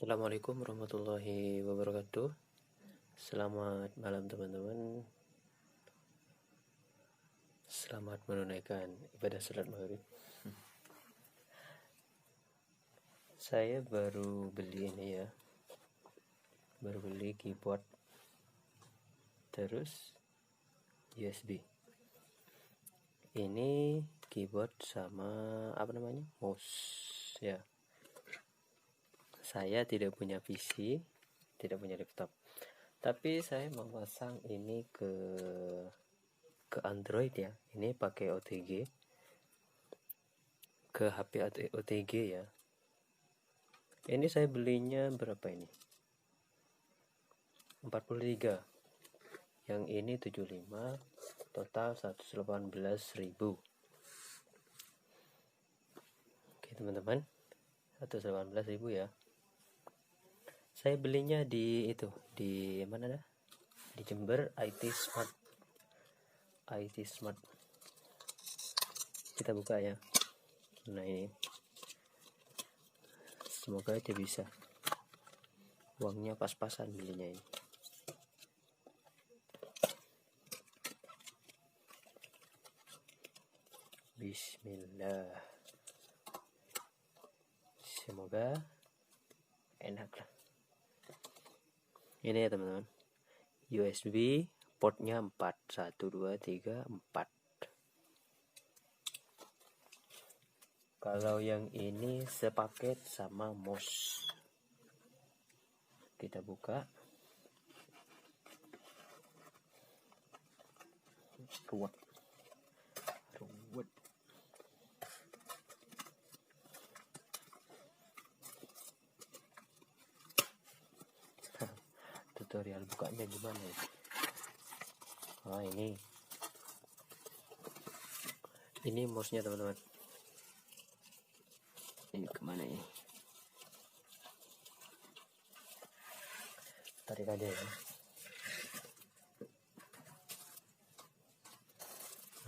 Assalamualaikum warahmatullahi wabarakatuh. Selamat malam teman-teman. Selamat menunaikan ibadah salat maghrib. Saya baru beli ini ya. Baru beli keyboard terus USB. Ini keyboard sama mouse ya. Saya tidak punya PC, tidak punya laptop. Tapi saya mau pasang ini ke Android ya. Ini pakai OTG. Ke HP OTG ya. Ini saya belinya berapa ini? 43. Yang ini 75, total 118.000. Oke, teman-teman. 118.000 ya. Saya belinya di mana dah? Di Jember IT Smart. Kita buka ya. Nah, ini. Semoga aja bisa. Uangnya pas-pasan belinya ini. Bismillah. Semoga enak lah. Ini ya teman-teman. USB portnya 4. 1, 2, 3, 4. Kalau yang ini sepaket sama mouse. Kita buka. Ruwet. Tutorial bukanya gimana ya? Nah, ini mouse-nya teman-teman. Ini kemana ini? Tarik aja ya.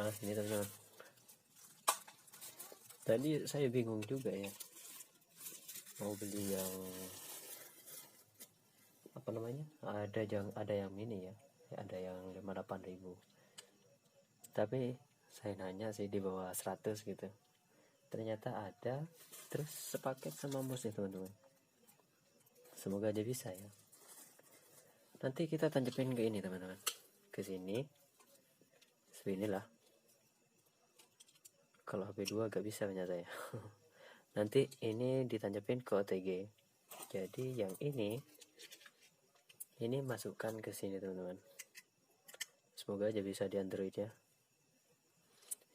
Nah, ini teman-teman. Tadi saya bingung juga ya. Mau beli yang ada yang mini ya. Ada yang 58.000. Tapi saya nanya sih di bawah 100 gitu. Ternyata ada, terus sepaket sama mouse ya teman-teman. Semoga aja bisa ya. Nanti kita tancapin ke ini teman-teman, ke sini. Seginilah. Kalau HP2 gak bisa ternyata ya. Nanti ini ditancapin ke OTG. Jadi yang ini masukkan ke sini teman-teman. Semoga aja bisa di Android ya.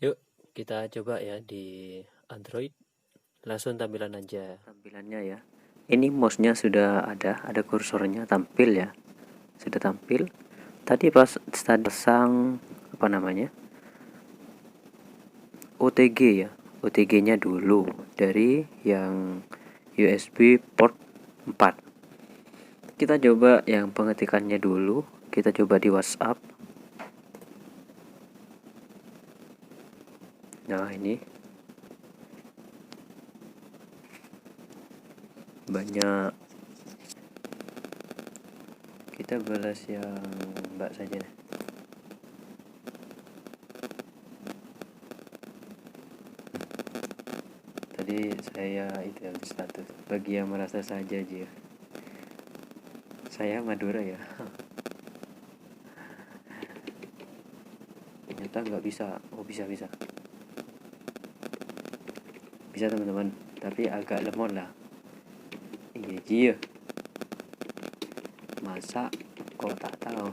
Yuk kita coba ya di Android. Langsung tampilannya ya. Ini mouse-nya sudah ada kursornya tampil ya. Sudah tampil. Tadi pas pasang OTG ya. OTG-nya dulu dari yang USB port 4. Kita coba yang pengetikannya dulu. Kita coba di WhatsApp. Nah, ini banyak. Kita balas yang Mbak saja deh. Tadi saya itu status bagi yang merasa saja aja. Saya Madura ya. Ternyata nggak bisa. Oh, bisa teman-teman, tapi agak lemot lah. Iya masa kok tak tahu.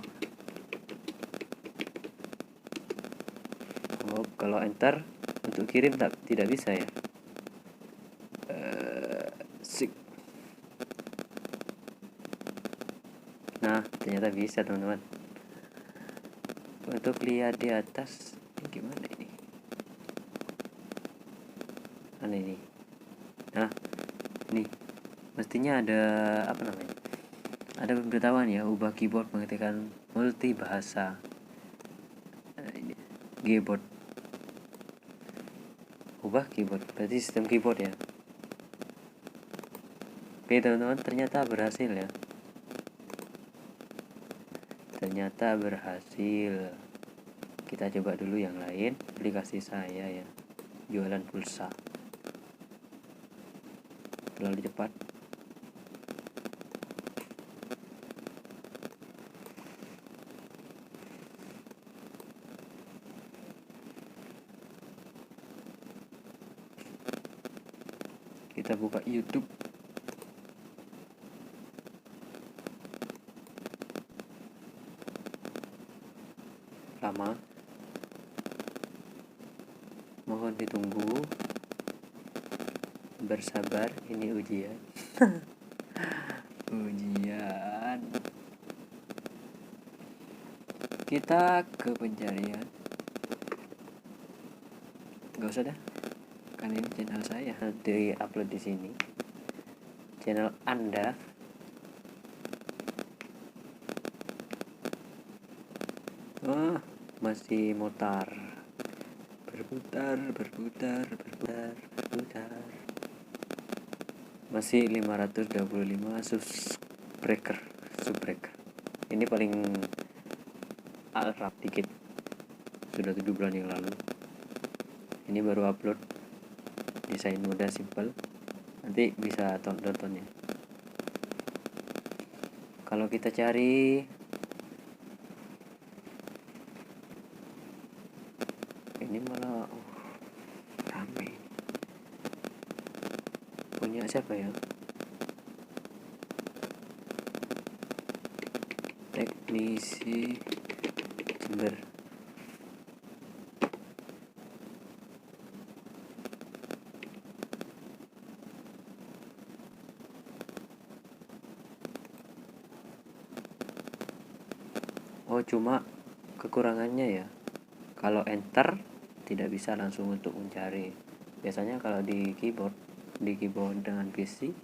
Oh, kalau enter untuk kirim tidak bisa ya. Nah, ternyata bisa teman-teman. Untuk lihat di atas gimana ini? Ini. Nah, ini mestinya ada ada pemberitahuan ya, ubah keyboard pengetikan multi bahasa. Ini keyboard. Ubah keyboard, berarti sistem keyboard ya. Oke teman-teman, ternyata berhasil ya. Ternyata berhasil. Kita coba dulu yang lain, aplikasi saya ya, jualan pulsa. Terlalu cepat. Kita buka YouTube. Lama. Mohon ditunggu. Bersabar, ini ujian. Ujian. Kita ke pencarian. Gak usah dah. Kan ini channel saya. Di upload di sini. Channel Anda. Oh, masih mutar. Berputar. Masih 525 subscriber. Ini paling Arab dikit. Sudah 7 bulan yang lalu. Ini baru upload. Desain mudah, simple. Nanti bisa tontonnya. Kalau kita cari ini malah rame. Punya siapa ya? Teknisi Jember. Oh, cuma kekurangannya ya, kalau enter tidak bisa langsung untuk mencari. Biasanya kalau di keyboard dengan PC,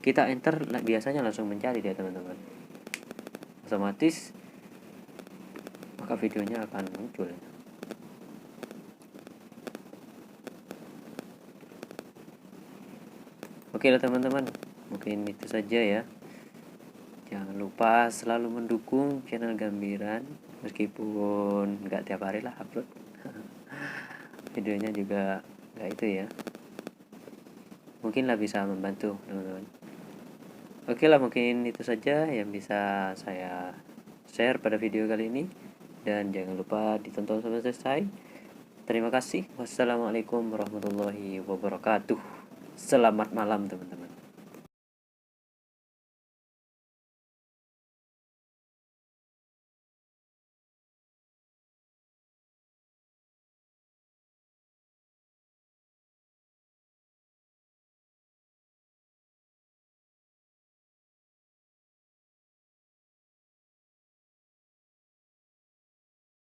kita enter biasanya langsung mencari dia teman-teman, otomatis maka videonya akan muncul. Oke lah teman-teman, mungkin itu saja ya. Jangan lupa selalu mendukung channel Gambiran, meskipun nggak tiap hari lah upload. Videonya juga nggak itu ya, mungkin lah bisa membantu teman-teman. Oke lah, mungkin itu saja yang bisa saya share pada video kali ini, dan jangan lupa ditonton sampai selesai. Terima kasih. Wassalamualaikum warahmatullahi wabarakatuh. Selamat malam teman-teman.